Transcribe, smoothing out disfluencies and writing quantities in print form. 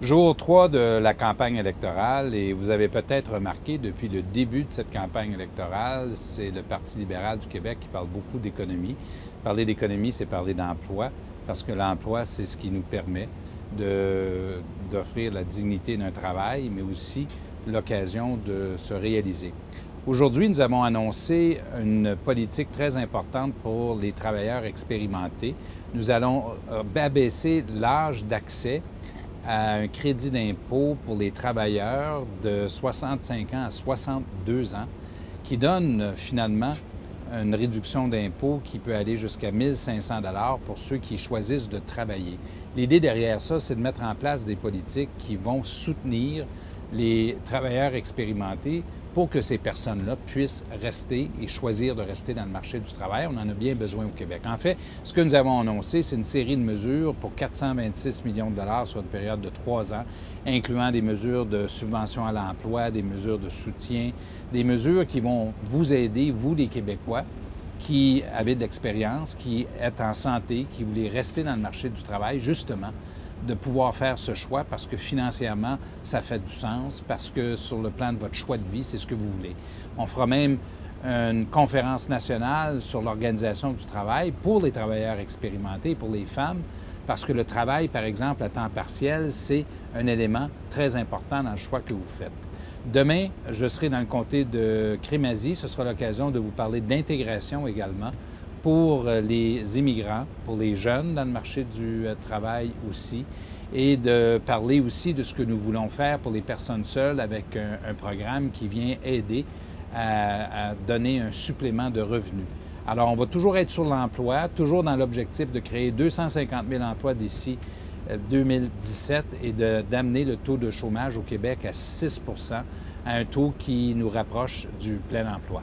Jour 3 de la campagne électorale et vous avez peut-être remarqué depuis le début de cette campagne électorale, c'est le Parti libéral du Québec qui parle beaucoup d'économie. Parler d'économie, c'est parler d'emploi, parce que l'emploi, c'est ce qui nous permet d'offrir la dignité d'un travail, mais aussi l'occasion de se réaliser. Aujourd'hui, nous avons annoncé une politique très importante pour les travailleurs expérimentés. Nous allons abaisser l'âge d'accès à un crédit d'impôt pour les travailleurs de 65 ans à 62 ans, qui donne finalement une réduction d'impôt qui peut aller jusqu'à 1 500 $ pour ceux qui choisissent de travailler. L'idée derrière ça, c'est de mettre en place des politiques qui vont soutenir les travailleurs expérimentés pour que ces personnes-là puissent rester et choisir de rester dans le marché du travail. On en a bien besoin au Québec. En fait, ce que nous avons annoncé, c'est une série de mesures pour 426 millions de dollars sur une période de 3 ans, incluant des mesures de subvention à l'emploi, des mesures de soutien, des mesures qui vont vous aider, vous les Québécois, qui avez de l'expérience, qui êtes en santé, qui voulez rester dans le marché du travail, justement, de pouvoir faire ce choix parce que financièrement, ça fait du sens, parce que sur le plan de votre choix de vie, c'est ce que vous voulez. On fera même une conférence nationale sur l'organisation du travail pour les travailleurs expérimentés et pour les femmes, parce que le travail, par exemple, à temps partiel, c'est un élément très important dans le choix que vous faites. Demain, je serai dans le comté de Crémazie. Ce sera l'occasion de vous parler d'intégration également pour les immigrants, pour les jeunes dans le marché du travail aussi, et de parler aussi de ce que nous voulons faire pour les personnes seules avec un programme qui vient aider à donner un supplément de revenus. Alors, on va toujours être sur l'emploi, toujours dans l'objectif de créer 250 000 emplois d'ici 2017 et d'amener le taux de chômage au Québec à 6 %, à un taux qui nous rapproche du plein emploi.